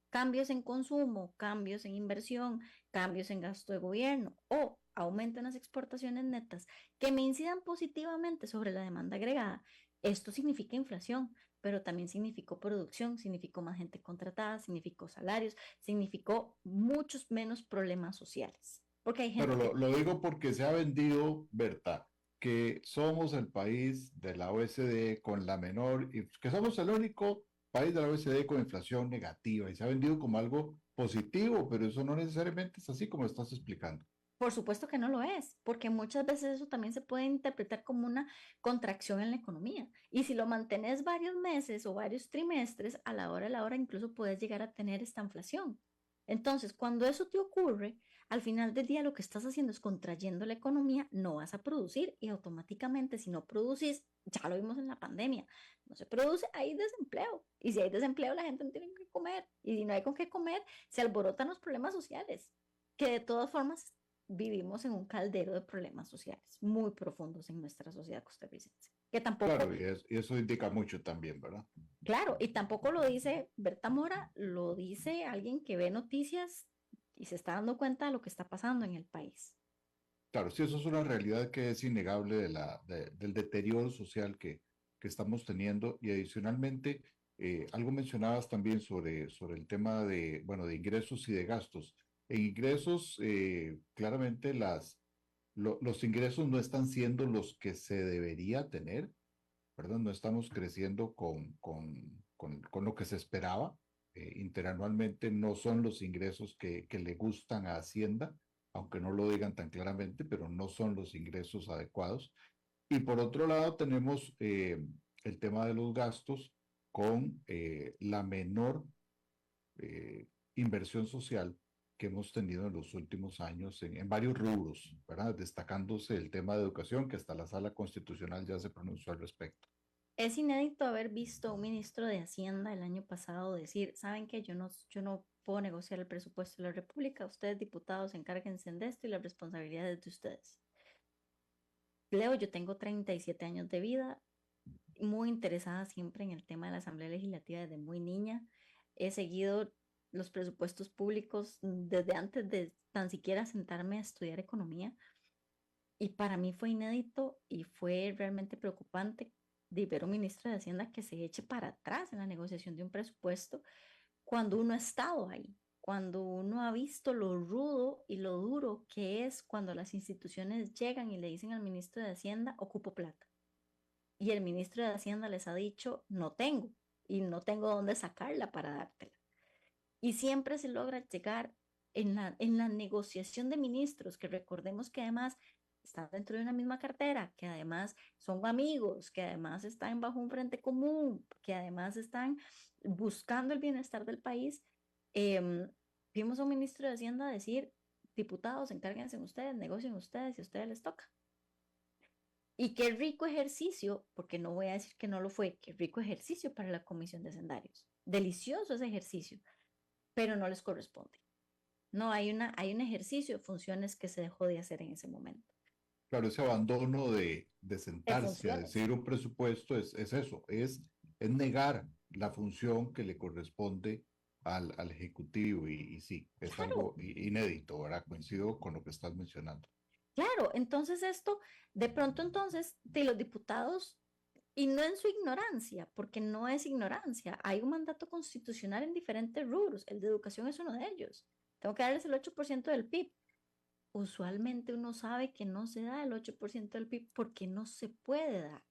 Speaker 3: cambios en consumo, cambios en inversión, cambios en gasto de gobierno o aumento en las exportaciones netas que me incidan positivamente sobre la demanda agregada, esto significa inflación, pero también significó producción, significó más gente contratada, significó salarios, significó muchos menos problemas sociales. Porque hay
Speaker 2: Pero
Speaker 3: gente que,
Speaker 2: lo digo porque se ha vendido, Berta, que somos el país de la OECD con la menor, que somos el único país de la OECD con inflación negativa y se ha vendido como algo positivo, pero eso no necesariamente es así como estás explicando.
Speaker 3: por supuesto que no lo es, porque muchas veces eso también se puede interpretar como una contracción en la economía. Y si lo mantienes varios meses o varios trimestres, a la hora incluso puedes llegar a tener esta inflación. Entonces, cuando eso te ocurre, al final del día lo que estás haciendo es contrayendo la economía, no vas a producir y automáticamente si no producís, ya lo vimos en la pandemia, no se produce, hay desempleo. Y si hay desempleo, la gente no tiene que comer. Y si no hay con qué comer, se alborotan los problemas sociales, que de todas formas vivimos en un caldero de problemas sociales muy profundos en nuestra sociedad costarricense, que tampoco,
Speaker 2: Claro, y eso indica mucho también, ¿verdad?
Speaker 3: claro, y tampoco lo dice Berta Mora, lo dice alguien que ve noticias y se está dando cuenta de lo que está pasando en el país.
Speaker 2: Claro, sí, eso es una realidad que es innegable del deterioro social que estamos teniendo y adicionalmente, algo mencionabas también sobre el tema de, bueno, de ingresos y de gastos. En ingresos, claramente los ingresos no están siendo los que se debería tener, ¿verdad? No estamos creciendo con lo que se esperaba. Interanualmente no son los ingresos que le gustan a Hacienda, aunque no lo digan tan claramente, pero no son los ingresos adecuados. Y por otro lado tenemos el tema de los gastos con la menor inversión social que hemos tenido en los últimos años en varios rubros, ¿verdad? Destacándose el tema de educación, que hasta la Sala Constitucional ya se pronunció al respecto.
Speaker 3: Es inédito haber visto a un ministro de Hacienda el año pasado decir, ¿saben qué? Yo no puedo negociar el presupuesto de la República, ustedes diputados encárguense de esto y la responsabilidad es de ustedes. Leo, yo tengo 37 años de vida, muy interesada siempre en el tema de la Asamblea Legislativa desde muy niña. He seguido los presupuestos públicos desde antes de tan siquiera sentarme a estudiar economía y para mí fue inédito y fue realmente preocupante de ver a un ministro de Hacienda que se eche para atrás en la negociación de un presupuesto cuando uno ha estado ahí, cuando uno ha visto lo rudo y lo duro que es cuando las instituciones llegan y le dicen al ministro de Hacienda, ocupo plata y el ministro de Hacienda les ha dicho, no tengo y no tengo dónde sacarla para dártela. Y siempre se logra llegar en la negociación de ministros, que recordemos que además están dentro de una misma cartera, que además son amigos, que además están bajo un frente común, que además están buscando el bienestar del país. Vimos a un ministro de Hacienda decir, diputados, encárguense ustedes, negocien ustedes y a ustedes les toca. Y qué rico ejercicio, porque no voy a decir que no lo fue, qué rico ejercicio para la Comisión de Hacendarios. Delicioso ese ejercicio, pero no les corresponde. No, hay un ejercicio de funciones que se dejó de hacer en ese momento.
Speaker 2: Claro, ese abandono de
Speaker 3: De
Speaker 2: sentarse a
Speaker 3: funciones.
Speaker 2: decir un presupuesto es eso, es negar la función que le corresponde al Ejecutivo y sí, es
Speaker 3: Claro,
Speaker 2: algo inédito, ¿verdad? Coincido con lo que estás mencionando.
Speaker 3: claro. Entonces esto, de pronto entonces, de los diputados, y no en su ignorancia, porque no es ignorancia, hay un mandato constitucional en diferentes rubros, el de educación es uno de ellos. Tengo que darles el 8% del PIB. Usualmente uno sabe que no se da el 8% del PIB porque no se puede dar,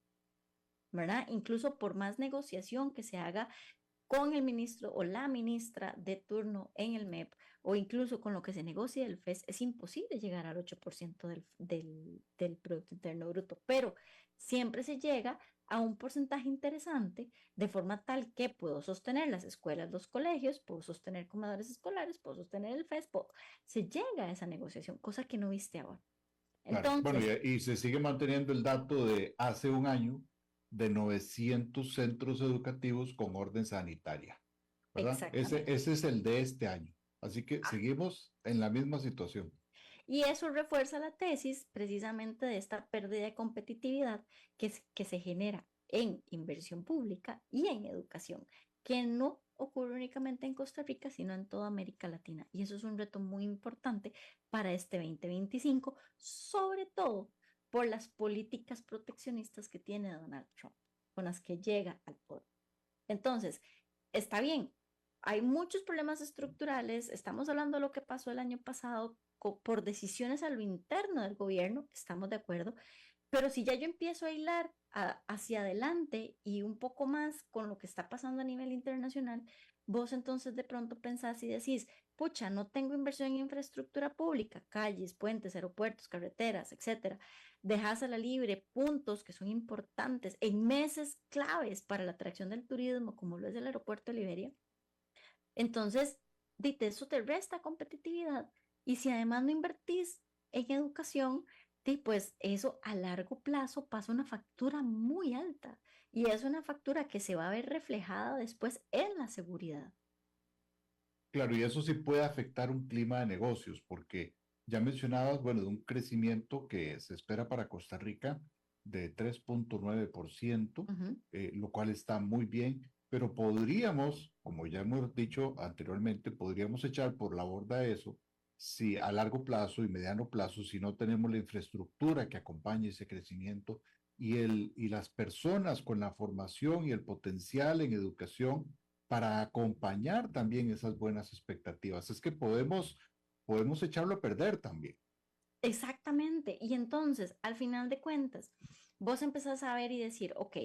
Speaker 3: ¿verdad? Incluso por más negociación que se haga con el ministro o la ministra de turno en el MEP o incluso con lo que se negocie el FES, es imposible llegar al 8% del Producto Interno Bruto, pero siempre se llega a un porcentaje interesante de forma tal que puedo sostener las escuelas, los colegios, puedo sostener comedores escolares, puedo sostener el FES, se llega a esa negociación, cosa que no viste ahora.
Speaker 2: Claro, bueno,
Speaker 3: Entonces,
Speaker 2: y se sigue manteniendo el dato de hace un año de 900 centros educativos con orden sanitaria. ¿verdad?
Speaker 3: Exactamente.
Speaker 2: Ese es el de este año. Así que
Speaker 3: Ah,
Speaker 2: seguimos en la misma situación.
Speaker 3: y eso refuerza la tesis precisamente de esta pérdida de competitividad que se genera en inversión pública y en educación, que no ocurre únicamente en Costa Rica, sino en toda América Latina. Y eso es un reto muy importante para este 2025, sobre todo por las políticas proteccionistas que tiene Donald Trump, con las que llega al poder. Entonces, está bien, hay muchos problemas estructurales, estamos hablando de lo que pasó el año pasado por decisiones a lo interno del gobierno, estamos de acuerdo, pero si ya yo empiezo a hilar hacia adelante y un poco más con lo que está pasando a nivel internacional, vos entonces de pronto pensás y decís, pucha, no tengo inversión en infraestructura pública, calles, puentes, aeropuertos, carreteras, etcétera. Dejas a la libre puntos que son importantes en meses claves para la atracción del turismo, como lo es el aeropuerto de Liberia. Entonces, dite, eso te resta competitividad. Y si además no invertís en educación, pues eso a largo plazo pasa una factura muy alta. Y es una factura que se va a ver reflejada después en la seguridad.
Speaker 2: Claro, y eso sí puede afectar un clima de negocios, porque ya mencionabas, bueno, de un crecimiento que se espera para Costa Rica de 3,9%,
Speaker 3: Ujú.
Speaker 2: lo cual está muy bien, pero podríamos, como ya hemos dicho anteriormente, podríamos echar por la borda eso si a largo plazo y mediano plazo, si no tenemos la infraestructura que acompañe ese crecimiento y las personas con la formación y el potencial en educación para acompañar también esas buenas expectativas. Es que podemos echarlo a perder también.
Speaker 3: Exactamente. Y entonces, al final de cuentas, vos empezás a ver y decir, ok,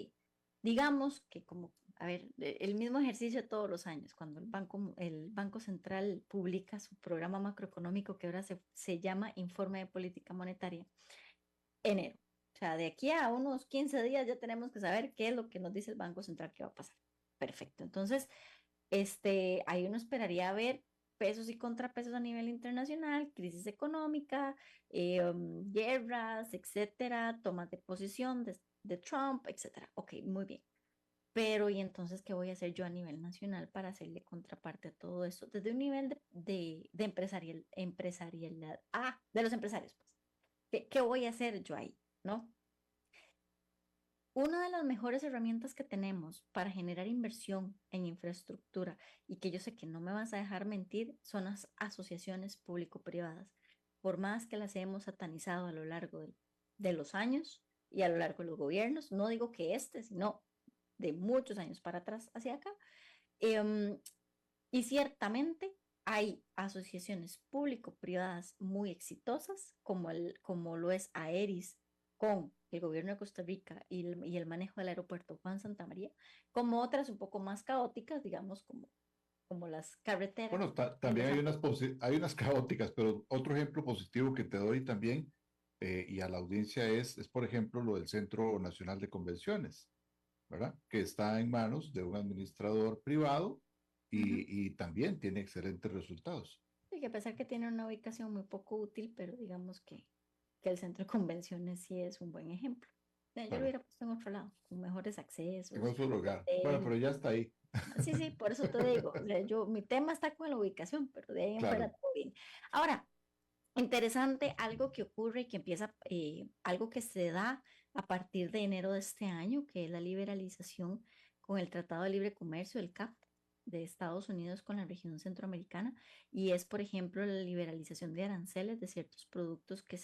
Speaker 3: digamos que como, a ver, el mismo ejercicio de todos los años, cuando el Banco Central publica su programa macroeconómico que ahora se llama Informe de Política Monetaria, enero. O sea, de aquí a unos 15 días ya tenemos que saber qué es lo que nos dice el Banco Central que va a pasar. Perfecto. Entonces, ahí uno esperaría ver pesos y contrapesos a nivel internacional, crisis económica, guerras, etcétera, tomas de posición de Trump, etcétera. Ok, muy bien. Pero, ¿y entonces qué voy a hacer yo a nivel nacional para hacerle contraparte a todo esto? Desde un nivel de empresarial, de los empresarios, pues. ¿Qué voy a hacer yo ahí? ¿No? Una de las mejores herramientas que tenemos para generar inversión en infraestructura y que yo sé que no me vas a dejar mentir son las asociaciones público-privadas. Por más que las hemos satanizado a lo largo de los años y a lo largo de los gobiernos, no digo que sino de muchos años para atrás hacia acá, em, y ciertamente hay asociaciones público-privadas muy exitosas, como lo es AERIS con el gobierno de Costa Rica y el manejo del aeropuerto Juan Santa María, como otras un poco más caóticas, digamos, como las carreteras
Speaker 2: Bueno,
Speaker 3: y
Speaker 2: también
Speaker 3: los
Speaker 2: hay unas caóticas, pero otro ejemplo positivo que te doy también y a la audiencia es, por ejemplo, lo del Centro Nacional de Convenciones, ¿verdad? Que está en manos de un administrador privado
Speaker 3: Ujú.
Speaker 2: y también tiene excelentes resultados.
Speaker 3: Y que a pesar que tiene una ubicación muy poco útil, pero digamos que el centro de convenciones sí es un buen ejemplo. Yo lo
Speaker 2: Claro,
Speaker 3: hubiera puesto en otro lado, con mejores
Speaker 2: en
Speaker 3: accesos,
Speaker 2: otro lugar. Bueno,
Speaker 3: hotel.
Speaker 2: pero ya está ahí.
Speaker 3: Sí, sí, por eso te digo, o sea, mi tema está con la ubicación, pero de ahí en fuera
Speaker 2: Claro.
Speaker 3: todo bien. Ahora, interesante, algo que ocurre y que empieza, algo que se da a partir de enero de este año, que es la liberalización con el Tratado de Libre Comercio, el CAFTA, de Estados Unidos con la región centroamericana, y es, por ejemplo, la liberalización de aranceles de ciertos productos que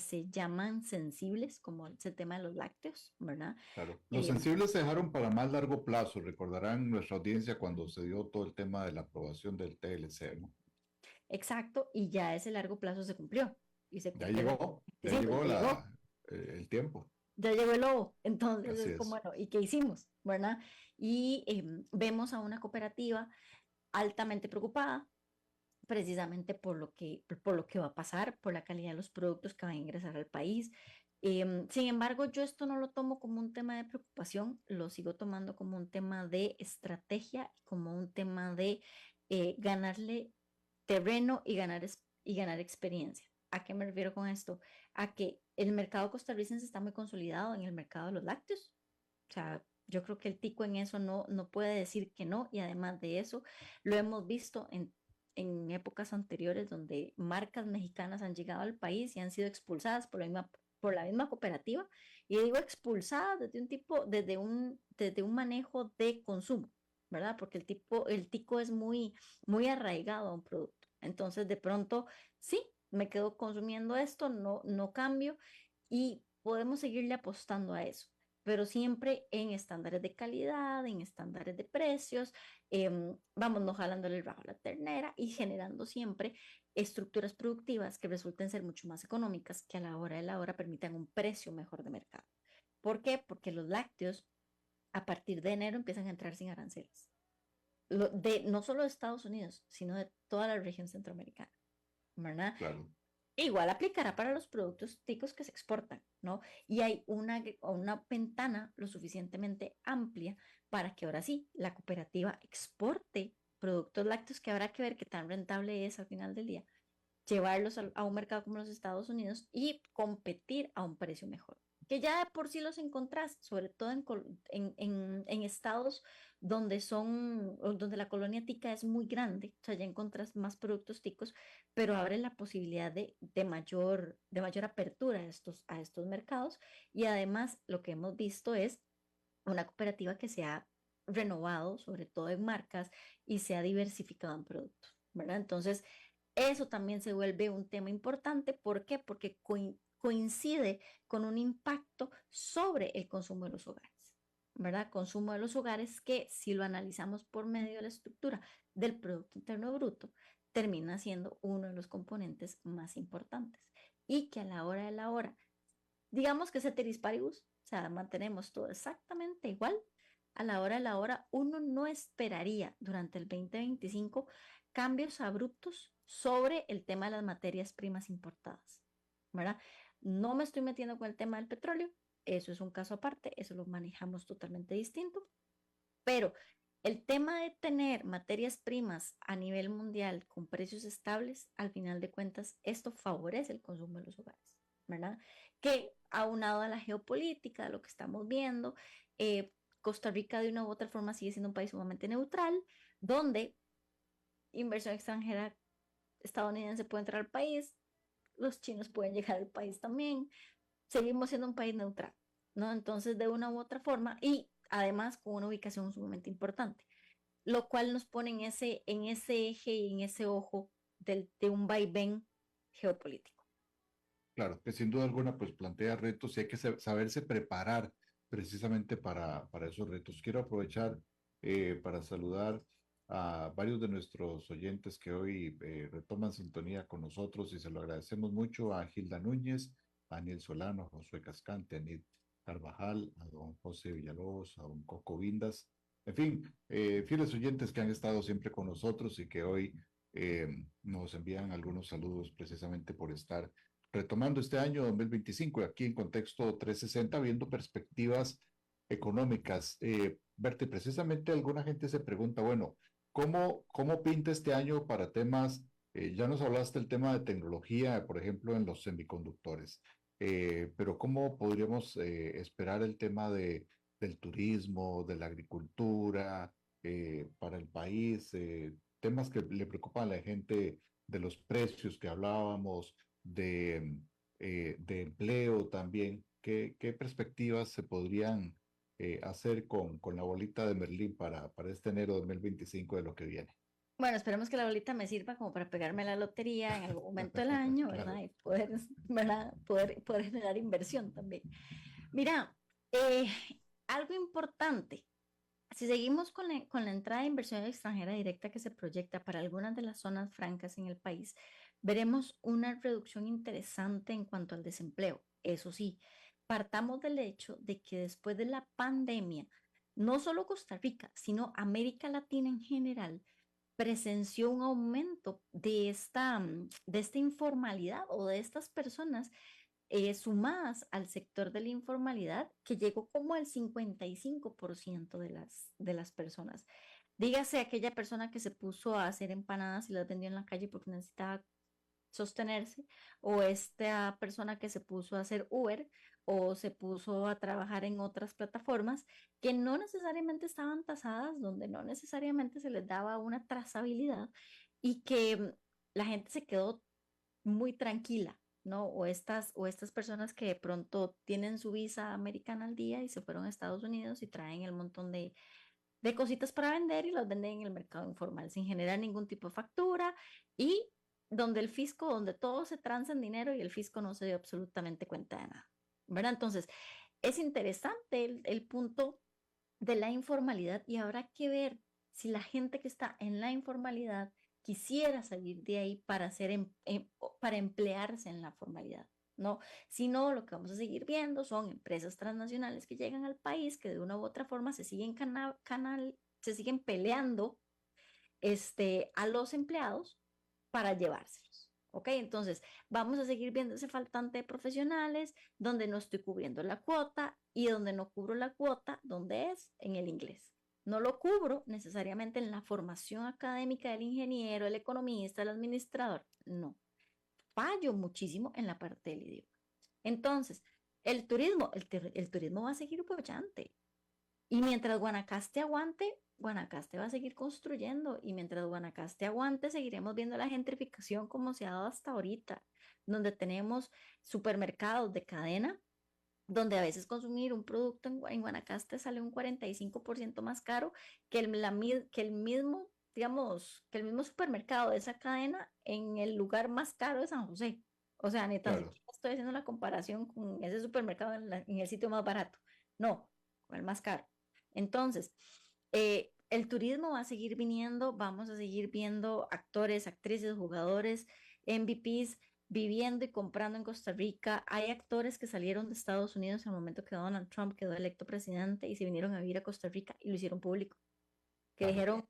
Speaker 3: se llaman sensibles, como es el tema de los lácteos, ¿verdad?
Speaker 2: Claro. Los
Speaker 3: Eh,
Speaker 2: sensibles se dejaron para más largo plazo. Recordarán nuestra audiencia cuando se dio todo el tema de la aprobación del TLC, ¿no?
Speaker 3: exacto, y ya ese largo plazo se cumplió, y se
Speaker 2: Ya
Speaker 3: cumplió el
Speaker 2: llegó, ya
Speaker 3: 25,
Speaker 2: llegó
Speaker 3: ya llegó.
Speaker 2: el tiempo.
Speaker 3: Ya llegó el lobo, entonces
Speaker 2: Así
Speaker 3: es como,
Speaker 2: es.
Speaker 3: bueno, ¿y qué hicimos? ¿Verdad? Y vemos a una cooperativa altamente preocupada precisamente por lo que va a pasar, por la calidad de los productos que van a ingresar al país. Sin embargo, yo esto no lo tomo como un tema de preocupación, lo sigo tomando como un tema de estrategia, como un tema de ganarle terreno y ganar experiencia. ¿A qué me refiero con esto? A que el mercado costarricense está muy consolidado en el mercado de los lácteos. O sea, Yo creo que el tico en eso no puede decir que no, y además de eso, lo hemos visto en épocas anteriores donde marcas mexicanas han llegado al país y han sido expulsadas por la misma cooperativa, y digo expulsadas desde un manejo de consumo, ¿verdad? Porque el tico es muy arraigado a un producto. Entonces, de pronto, sí, me quedo consumiendo esto, no cambio, y podemos seguirle apostando a eso, pero siempre en estándares de calidad, en estándares de precios, vamos no jalándole el rabo a la ternera y generando siempre estructuras productivas que resulten ser mucho más económicas, que a la hora de la hora permitan un precio mejor de mercado. ¿Por qué? Porque los lácteos a partir de enero empiezan a entrar sin aranceles. No solo de Estados Unidos, sino de toda la región centroamericana, ¿verdad?
Speaker 2: Claro.
Speaker 3: Igual aplicará para los productos ticos que se exportan, ¿no? Y hay una ventana lo suficientemente amplia para que ahora sí la cooperativa exporte productos lácteos, que habrá que ver qué tan rentable es al final del día, llevarlos a un mercado como los Estados Unidos y competir a un precio mejor. Que ya de por sí los encontrás, sobre todo en estados donde la colonia tica es muy grande, o sea, ya encontrás más productos ticos, pero abre la posibilidad de mayor apertura a estos mercados. Y además lo que hemos visto es una cooperativa que se ha renovado, sobre todo en marcas, y se ha diversificado en productos, ¿verdad? Entonces, eso también se vuelve un tema importante. ¿Por qué? Porque coincide con un impacto sobre el consumo de los hogares, ¿verdad? Consumo de los hogares que, si lo analizamos por medio de la estructura del Producto Interno Bruto, termina siendo uno de los componentes más importantes, y que a la hora de la hora, digamos que ceteris paribus, o sea, mantenemos todo exactamente igual, a la hora de la hora uno no esperaría durante el 2025 cambios abruptos sobre el tema de las materias primas importadas, ¿verdad? No me estoy metiendo con el tema del petróleo, eso es un caso aparte, eso lo manejamos totalmente distinto, pero el tema de tener materias primas a nivel mundial con precios estables, al final de cuentas, esto favorece el consumo de los hogares, ¿verdad? Que aunado a la geopolítica, lo que estamos viendo, eh, Costa Rica de una u otra forma sigue siendo un país sumamente neutral, donde inversión extranjera estadounidense puede entrar al país, los chinos pueden llegar al país también, seguimos siendo un país neutral, ¿no? Entonces, de una u otra forma, y además con una ubicación sumamente importante, lo cual nos pone en ese eje y en ese ojo de un vaivén geopolítico.
Speaker 2: Claro, que sin duda alguna pues plantea retos y hay que saberse preparar precisamente para esos retos. Quiero aprovechar para saludar a varios de nuestros oyentes que hoy retoman sintonía con nosotros y se lo agradecemos mucho a Gilda Núñez, a Daniel Solano, a Josué Cascante, a Nid Carvajal, a don José Villalobos, a don Coco Vindas, en fin, fieles oyentes que han estado siempre con nosotros y que hoy nos envían algunos saludos precisamente por estar retomando este año 2025 y aquí en Contexto 360, viendo perspectivas económicas. Bertie, precisamente alguna gente se pregunta, bueno, ¿cómo pinta este año para temas? Ya nos hablaste del tema de tecnología, por ejemplo, en los semiconductores, pero ¿cómo podríamos esperar el tema del turismo, de la agricultura para el país? Temas que le preocupan a la gente, de los precios que hablábamos, de empleo también. ¿Qué perspectivas se podrían hacer con la bolita de Merlín para este enero de 2025 de lo que viene?
Speaker 3: Bueno, esperemos que la bolita me sirva como para pegarme la lotería en algún momento del año, ¿verdad?
Speaker 2: Claro.
Speaker 3: Y poder, ¿verdad? Poder generar inversión también. Mira, eh, algo importante. Si seguimos con la entrada de inversión extranjera directa que se proyecta para algunas de las zonas francas en el país, veremos una reducción interesante en cuanto al desempleo. Eso sí, partamos del hecho de que después de la pandemia, no solo Costa Rica, sino América Latina en general, presenció un aumento de esta informalidad o de estas personas sumadas al sector de la informalidad, que llegó como al 55% de las personas. Dígase aquella persona que se puso a hacer empanadas y las vendió en la calle porque necesitaba sostenerse, o esta persona que se puso a hacer Uber, o se puso a trabajar en otras plataformas que no necesariamente estaban tasadas, donde no necesariamente se les daba una trazabilidad y que la gente se quedó muy tranquila, ¿no? O estas personas que de pronto tienen su visa americana al día y se fueron a Estados Unidos y traen el montón de cositas para vender y las venden en el mercado informal sin generar ningún tipo de factura y donde el fisco, donde todo se transa en dinero y el fisco no se dio absolutamente cuenta de nada, ¿verdad? Entonces, es interesante el punto de la informalidad y habrá que ver si la gente que está en la informalidad quisiera salir de ahí para para emplearse en la formalidad, ¿no? Si no, lo que vamos a seguir viendo son empresas transnacionales que llegan al país que de una u otra forma se siguen peleando a los empleados para llevárselos. ¿Ok? Entonces, vamos a seguir viendo ese faltante de profesionales donde no estoy cubriendo la cuota y donde no cubro la cuota, ¿dónde es? En el inglés. No lo cubro necesariamente en la formación académica del ingeniero, el economista, el administrador. No. Fallo muchísimo en la parte del idioma. Entonces, el turismo va a seguir bollante. Y mientras Guanacaste aguante, Guanacaste va a seguir construyendo y mientras Guanacaste aguante, seguiremos viendo la gentrificación como se ha dado hasta ahorita, donde tenemos supermercados de cadena, donde a veces consumir un producto en Guanacaste sale un 45% más caro que el mismo, digamos, que el mismo supermercado de esa cadena en el lugar más caro de San José. O sea, ni tan
Speaker 2: Claro.
Speaker 3: siquiera estoy haciendo la comparación con ese supermercado en el sitio más barato. No, con el más caro. Entonces, el turismo va a seguir viniendo, vamos a seguir viendo actores, actrices, jugadores, MVPs viviendo y comprando en Costa Rica. Hay actores que salieron de Estados Unidos en el momento que Donald Trump quedó electo presidente y se vinieron a vivir a Costa Rica y lo hicieron público. Que
Speaker 2: Claro.
Speaker 3: dijeron,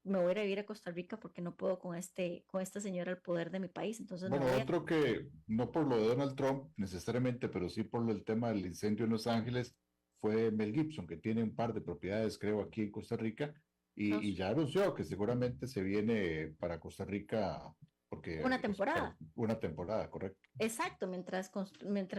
Speaker 3: me voy a ir a vivir a Costa Rica porque no puedo con esta señora al poder de mi país, entonces me
Speaker 2: Bueno,
Speaker 3: voy a...
Speaker 2: otro que no por lo de Donald Trump necesariamente, pero sí por el tema del incendio en Los Ángeles, fue Mel Gibson, que tiene un par de propiedades, creo, aquí en Costa Rica, y
Speaker 3: Nos,
Speaker 2: ya anunció que seguramente se viene para Costa Rica,
Speaker 3: una
Speaker 2: porque
Speaker 3: temporada.
Speaker 2: una temporada, correcto.
Speaker 3: Exacto, mientras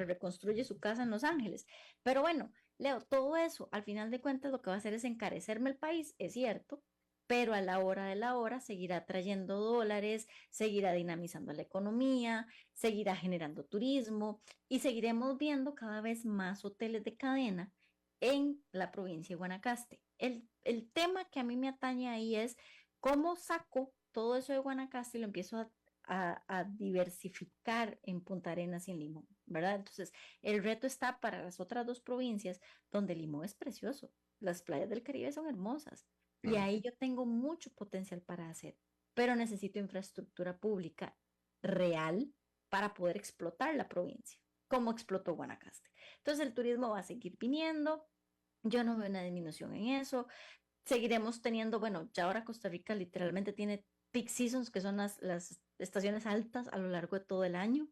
Speaker 3: reconstruye su casa en Los Ángeles. Pero bueno, Leo, todo eso, al final de cuentas, lo que va a hacer es encarecerme el país, es cierto, pero a la hora de la hora seguirá trayendo dólares, seguirá dinamizando la economía, seguirá generando turismo y seguiremos viendo cada vez más hoteles de cadena en la provincia de Guanacaste. El tema que a mí me atañe ahí es cómo saco todo eso de Guanacaste y lo empiezo a diversificar en Punta Arenas y en Limón, ¿verdad? Entonces, el reto está para las otras dos provincias donde Limón es precioso, las playas del Caribe son hermosas y
Speaker 2: Claro.
Speaker 3: ahí yo tengo mucho potencial para hacer, pero necesito infraestructura pública real para poder explotar la provincia, como explotó Guanacaste. Entonces, el turismo va a seguir viniendo, yo no veo una disminución en eso, seguiremos teniendo, bueno, ya ahora Costa Rica literalmente tiene peak seasons, que son las estaciones altas a lo largo de todo el año.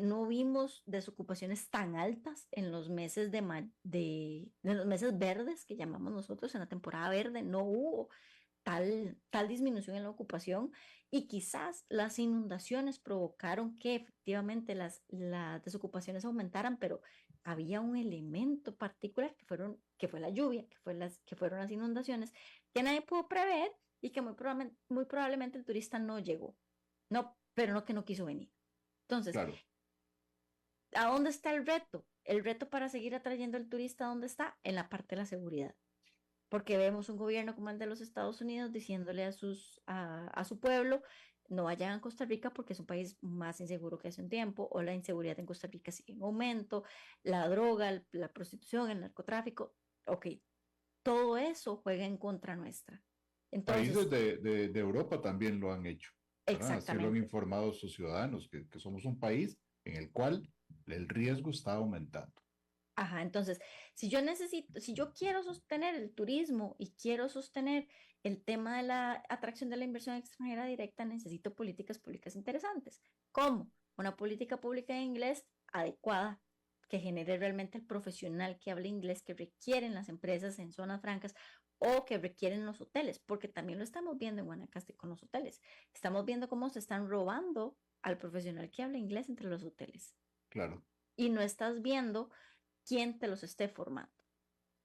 Speaker 3: No vimos desocupaciones tan altas en los meses de los meses verdes que llamamos nosotros en la temporada verde, no hubo tal disminución en la ocupación y quizás las inundaciones provocaron que efectivamente las desocupaciones aumentaran, pero había un elemento particular que fue la lluvia, que fueron las inundaciones, que nadie pudo prever y que muy probablemente el turista no llegó, no, pero no que no quiso venir. Entonces,
Speaker 2: Claro.
Speaker 3: ¿a dónde está el reto? El reto para seguir atrayendo al turista, ¿dónde está? En la parte de la seguridad porque vemos un gobierno como el de los Estados Unidos diciéndole a su pueblo, no vayan a Costa Rica porque es un país más inseguro que hace un tiempo, o la inseguridad en Costa Rica sigue en aumento, la droga, la prostitución, el narcotráfico, ok, todo eso juega en contra nuestra.
Speaker 2: Países
Speaker 3: Entonces,
Speaker 2: de Europa también lo han hecho, ¿verdad? Así lo han
Speaker 3: exactamente.
Speaker 2: informado sus ciudadanos, que somos un país en el cual el riesgo está aumentando.
Speaker 3: Ajá, entonces, si yo quiero sostener el turismo y quiero sostener el tema de la atracción de la inversión extranjera directa, necesito políticas públicas interesantes. ¿Cómo? Una política pública de inglés adecuada que genere realmente el profesional que hable inglés que requieren las empresas en zonas francas o que requieren los hoteles, porque también lo estamos viendo en Guanacaste con los hoteles. Estamos viendo cómo se están robando al profesional que habla inglés entre los hoteles.
Speaker 2: Claro.
Speaker 3: y no estás viendo quién te los esté formando.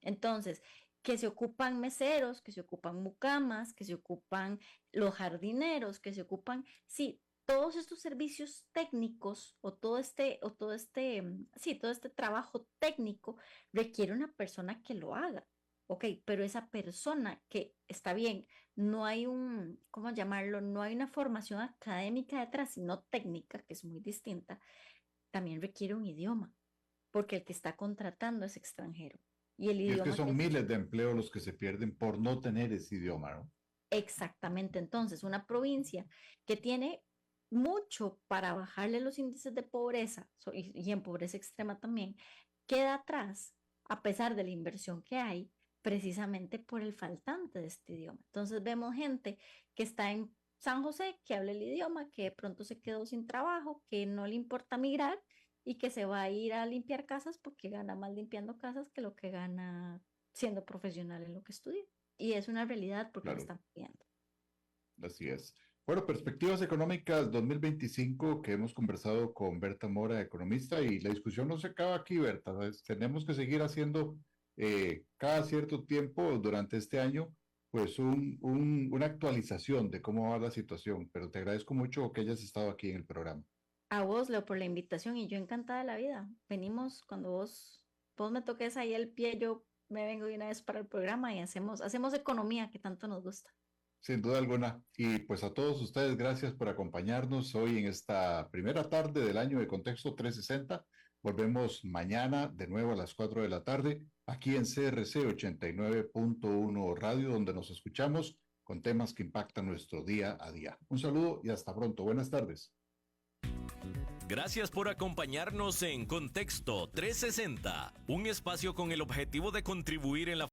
Speaker 3: Entonces, que se ocupan meseros, que se ocupan mucamas, que se ocupan los jardineros, que se ocupan, sí, todos estos servicios técnicos todo este trabajo técnico requiere una persona que lo haga. Ok, pero esa persona que está bien, no hay ¿cómo llamarlo? No hay una formación académica detrás, sino técnica, que es muy distinta, también requiere un idioma, porque el que está contratando es extranjero. Y el
Speaker 2: Y es que
Speaker 3: idioma que
Speaker 2: son
Speaker 3: es
Speaker 2: miles de empleos los que se pierden por no tener ese idioma, ¿no?
Speaker 3: exactamente. Entonces, una provincia que tiene mucho para bajarle los índices de pobreza y en pobreza extrema también, queda atrás, a pesar de la inversión que hay, precisamente por el faltante de este idioma. Entonces vemos gente que está en San José, que habla el idioma, que de pronto se quedó sin trabajo, que no le importa migrar y que se va a ir a limpiar casas porque gana más limpiando casas que lo que gana siendo profesional en lo que estudia. Y es una realidad porque lo
Speaker 2: Claro,
Speaker 3: están pidiendo.
Speaker 2: así es. Bueno, perspectivas económicas 2025 que hemos conversado con Berta Mora, economista, y la discusión no se acaba aquí, Berta. ¿Sabes? Tenemos que seguir haciendo cada cierto tiempo durante este año, pues una actualización de cómo va la situación. Pero te agradezco mucho que hayas estado aquí en el programa.
Speaker 3: A vos, Leo, por la invitación y yo encantada de la vida. Venimos cuando vos me toques ahí el pie, yo me vengo de una vez para el programa y hacemos economía que tanto nos gusta.
Speaker 2: Sin duda alguna. Y pues a todos ustedes, gracias por acompañarnos hoy en esta primera tarde del año de Contexto 360. Volvemos mañana de nuevo a las 4 de la tarde aquí en CRC 89.1 Radio, donde nos escuchamos con temas que impactan nuestro día a día. Un saludo y hasta pronto. Buenas tardes.
Speaker 1: Gracias por acompañarnos en Contexto 360, un espacio con el objetivo de contribuir en la